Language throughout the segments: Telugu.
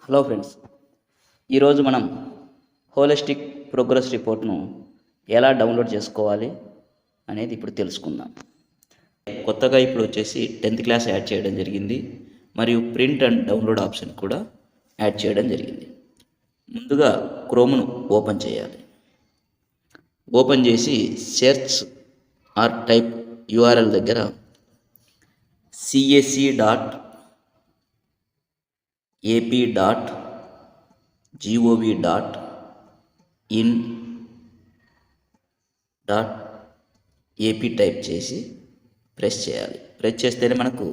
హలో ఫ్రెండ్స్, ఈరోజు మనం హోలిస్టిక్ ప్రోగ్రెస్ రిపోర్ట్ను ఎలా డౌన్లోడ్ చేసుకోవాలి అనేది ఇప్పుడు తెలుసుకుందాం. కొత్తగా ఇప్పుడు వచ్చేసి 10th క్లాస్ యాడ్ చేయడం జరిగింది మరియు ప్రింట్ అండ్ డౌన్లోడ్ ఆప్షన్ కూడా యాడ్ చేయడం జరిగింది. ముందుగా క్రోమ్ను ఓపెన్ చేయాలి. ఓపెన్ చేసి సెర్చ్ ఆర్ టైప్ URL దగ్గర cac.ap.gov.in.ap టైప్ చేసి ప్రెస్ చేయాలి. ప్రెస్ చేస్తేనే మనకు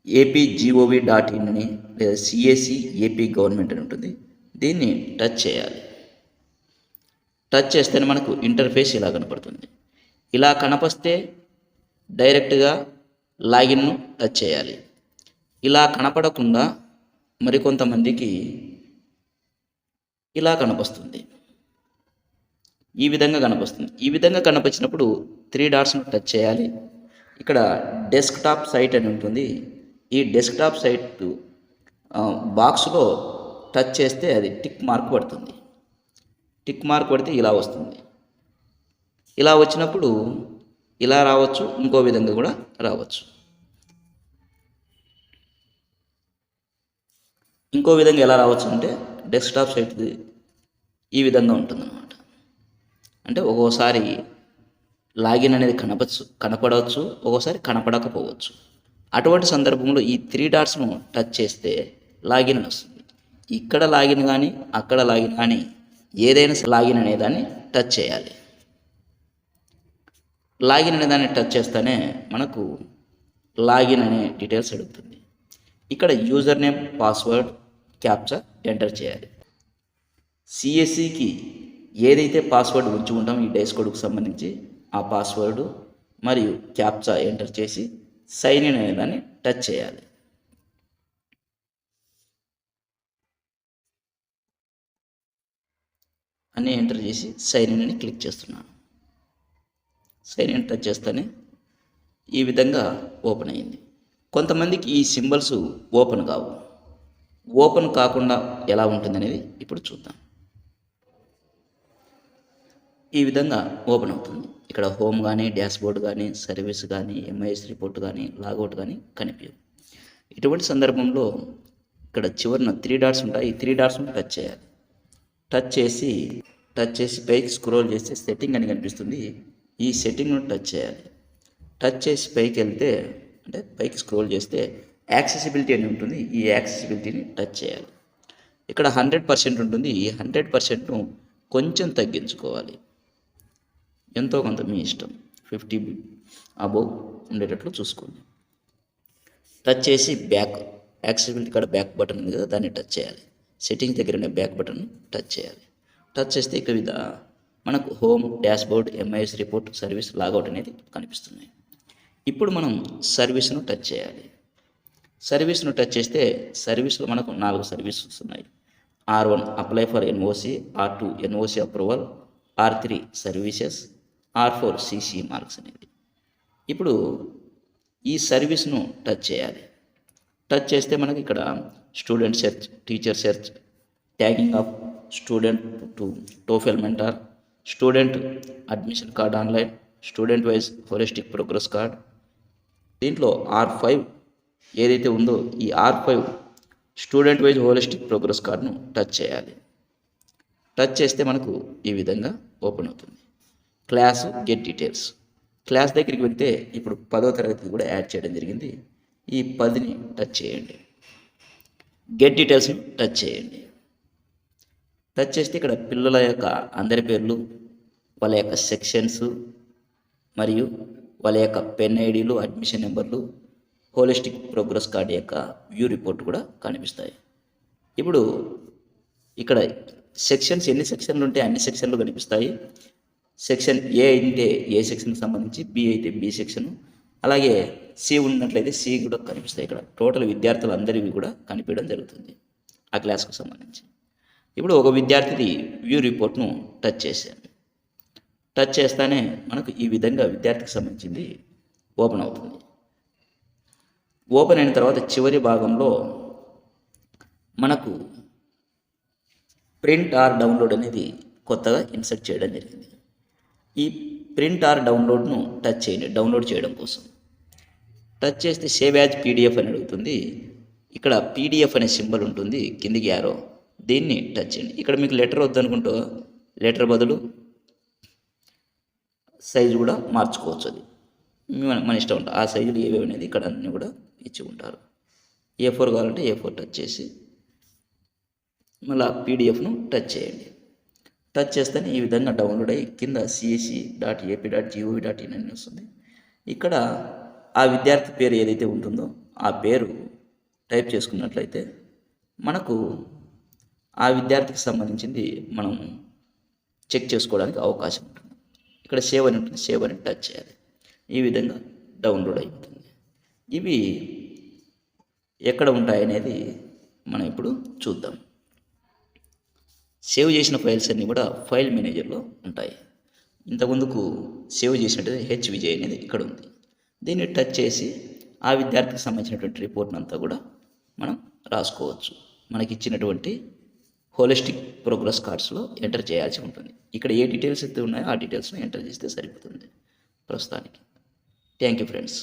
apgov.inని లేదా CAC AP గవర్నమెంట్ అని ఉంటుంది. దీన్ని టచ్ చేయాలి. టచ్ చేస్తేనే మనకు ఇంటర్ఫేస్ ఇలా కనపడుతుంది. ఇలా కనపస్తే డైరెక్ట్గా లాగిన్ను టచ్ చేయాలి. ఇలా కనపడకుండా మరికొంతమందికి ఇలా కనిపిస్తుంది. ఈ విధంగా కనిపిస్తుంది. ఈ విధంగా కనిపించినప్పుడు 3 డాట్స్ను టచ్ చేయాలి. ఇక్కడ డెస్క్టాప్ సైట్ అని ఉంటుంది. ఈ డెస్క్టాప్ సైట్ బాక్స్లో టచ్ చేస్తే అది టిక్ మార్క్ పడుతుంది. టిక్ మార్క్ పడితే ఇలా వస్తుంది. ఇలా వచ్చినప్పుడు ఇలా రావచ్చు, ఇంకో విధంగా కూడా రావచ్చు. ఇంకో విధంగా ఎలా రావచ్చు అంటే డెస్క్టాప్ సైట్ ఈ విధంగా ఉంటుందన్నమాట. అంటే ఒక్కోసారి లాగిన్ అనేది కనపడవచ్చు, ఒక్కోసారి కనపడకపోవచ్చు. అటువంటి సందర్భంలో ఈ 3 డాట్స్ను టచ్ చేస్తే లాగిన్ వస్తుంది. ఇక్కడ లాగిన్ కానీ అక్కడ లాగిన్ కానీ ఏదైనా లాగిన్ అనేదాన్ని టచ్ చేయాలి. లాగిన్ అనేదాన్ని టచ్ చేస్తేనే మనకు లాగిన్ అనే డీటెయిల్స్ అడుగుతుంది. ఇక్కడ user name, password, captcha enter చేయాలి. CACకి ఏదైతే పాస్వర్డ్ ఉంచి ఉంటాం ఈ డేస్ కోడ్కు సంబంధించి ఆ పాస్వర్డ్ మరియు క్యాప్చా ఎంటర్ చేసి సైన్ ఇన్ అనేదాన్ని టచ్ చేయాలి. అన్నీ ఎంటర్ చేసి సైన్ ఇన్ అని క్లిక్ చేస్తున్నాను. సైన్ ఇన్ టచ్ చేస్తేనే ఈ విధంగా ఓపెన్ అయింది. కొంతమందికి ఈ సింబల్స్ ఓపెన్ కావు. ఓపెన్ కాకుండా ఎలా ఉంటుంది అనేది ఇప్పుడు చూద్దాం. ఈ విధంగా ఓపెన్ అవుతుంది. ఇక్కడ హోమ్ కానీ, డాష్బోర్డ్ కానీ, సర్వీస్ కానీ, MIS రిపోర్ట్ కానీ, లాగౌట్ కానీ కనిపించవు. ఇటువంటి సందర్భంలో ఇక్కడ చివరిన 3 డాట్స్ ఉంటాయి. ఈ 3 డాట్స్ను టచ్ చేయాలి. టచ్ చేసి పైకి స్క్రోల్ చేస్తే సెట్టింగ్ అని కనిపిస్తుంది. ఈ సెట్టింగ్ను టచ్ చేయాలి. టచ్ చేసి పైకి వెళ్తే అంటే పైకి స్క్రోల్ చేస్తే యాక్సెసిబిలిటీ అని ఉంటుంది. ఈ యాక్సెసిబిలిటీని టచ్ చేయాలి. ఇక్కడ 100% ఉంటుంది. ఈ 100%ను కొంచెం తగ్గించుకోవాలి. ఎంతో కొంత మీ ఇష్టం, 50 అబోవ్ ఉండేటట్లు చూసుకోండి. టచ్ చేసి బ్యాక్ యాక్సెసిబిలిటీ కాడ బ్యాక్ బటన్ ఉంది కదా, దాన్ని టచ్ చేయాలి. సెట్టింగ్ దగ్గర బ్యాక్ బటన్ టచ్ చేయాలి. టచ్ చేస్తే ఇక్కడ మనకు home, dashboard, MIS report, service, logout అనేది కనిపిస్తున్నాయి. ఇప్పుడు మనం సర్వీస్ను టచ్ చేయాలి. సర్వీస్ను టచ్ చేస్తే సర్వీస్లో మనకు 4 సర్వీసెస్ ఉన్నాయి. R1 apply for NOC, R2 NOC approval, R3 services, R4 CC marks అనేది. ఇప్పుడు ఈ సర్వీస్ను టచ్ చేయాలి. టచ్ చేస్తే మనకి ఇక్కడ student search, teacher search, tagging of student to TOEFL mentor, student admission card online, student wise holistic progress card. దీంట్లో R5 ఏదైతే ఉందో ఈ R5 student wise holistic progress కార్డ్ను టచ్ చేయాలి. టచ్ చేస్తే మనకు ఈ విధంగా ఓపెన్ అవుతుంది. Class get details. క్లాస్ దగ్గరికి వెళ్తే ఇప్పుడు 10వ తరగతి కూడా యాడ్ చేయడం జరిగింది. ఈ 10ని టచ్ చేయండి. గెట్ డీటెయిల్స్ని టచ్ చేయండి. టచ్ చేస్తే ఇక్కడ పిల్లల యొక్క అందరి పేర్లు, వాళ్ళ యొక్క సెక్షన్స్ మరియు వాళ్ళ యొక్క పెన్ ఐడీలు, అడ్మిషన్ నెంబర్లు, హోలిస్టిక్ ప్రోగ్రెస్ కార్డ్ యొక్క వ్యూ రిపోర్ట్ కూడా కనిపిస్తాయి. ఇప్పుడు ఇక్కడ సెక్షన్స్ ఎన్ని సెక్షన్లు ఉంటే అన్ని సెక్షన్లు కనిపిస్తాయి. సెక్షన్ A అయితే A సెక్షన్కి సంబంధించి, B అయితే B సెక్షన్, అలాగే C ఉన్నట్లయితే C కూడా కనిపిస్తాయి. ఇక్కడ టోటల్ విద్యార్థులు అందరివి కూడా కనిపించడం జరుగుతుంది ఆ క్లాస్కు సంబంధించి. ఇప్పుడు ఒక విద్యార్థిది వ్యూ రిపోర్ట్ను టచ్ చేశాను. టచ్ చేస్తానే మనకు ఈ విధంగా విద్యార్థికి సంబంధించింది ఓపెన్ అవుతుంది. ఓపెన్ అయిన తర్వాత చివరి భాగంలో మనకు ప్రింట్ ఆర్ డౌన్లోడ్ అనేది కొత్తగా ఇన్సర్ట్ చేయడం జరిగింది. ఈ ప్రింట్ ఆర్ డౌన్లోడ్ను టచ్ చేయండి డౌన్లోడ్ చేయడం కోసం. టచ్ చేస్తే సేవ్ యాజ్ పీడిఎఫ్ అని అడుగుతుంది. ఇక్కడ పీడిఎఫ్ అనే సింబల్ ఉంటుంది కిందికి యారో, దీన్ని టచ్ చేయండి. ఇక్కడ మీకు లెటర్ వద్దనుకుంటూ లెటర్ బదులు సైజు కూడా మార్చుకోవచ్చు. అది మన ఇష్టం ఉంటుంది. ఆ సైజులు ఏవేవి అనేది ఇక్కడ అన్నీ కూడా ఇచ్చి ఉంటారు. A4 కావాలంటే A4 టచ్ చేసి మళ్ళీ పీడిఎఫ్ను టచ్ చేయండి. టచ్ చేస్తేనే ఈ విధంగా డౌన్లోడ్ అయ్యి కింద csc.ap.gov.in అని వస్తుంది. ఇక్కడ ఆ విద్యార్థి పేరు ఏదైతే ఉంటుందో ఆ పేరు టైప్ చేసుకున్నట్లయితే మనకు ఆ విద్యార్థికి సంబంధించింది మనం చెక్ చేసుకోవడానికి అవకాశం ఉంటుంది. ఇక్కడ సేవ్ అని ఉంటుంది, సేవ్ అని టచ్ చేయాలి. ఈ విధంగా డౌన్లోడ్ అయిపోతుంది. ఇవి ఎక్కడ ఉంటాయనేది మనం ఇప్పుడు చూద్దాం. సేవ్ చేసిన ఫైల్స్ అన్నీ కూడా ఫైల్ మేనేజర్లో ఉంటాయి. ఇంతకుముందుకు సేవ్ చేసినట్టు విజయ్ అనేది ఇక్కడ ఉంది. దీన్ని టచ్ చేసి ఆ విద్యార్థికి సంబంధించినటువంటి రిపోర్ట్ని అంతా కూడా మనం రాసుకోవచ్చు. మనకి ఇచ్చినటువంటి హోలిస్టిక్ ప్రోగ్రెస్ కార్డ్స్లో ఎంటర్ చేయాల్సి ఉంటుంది. ఇక్కడ ఏ డీటెయిల్స్ అయితే ఉన్నాయో ఆ డీటెయిల్స్ని ఎంటర్ చేస్తే సరిపోతుంది ప్రస్తుతానికి. Thank you friends.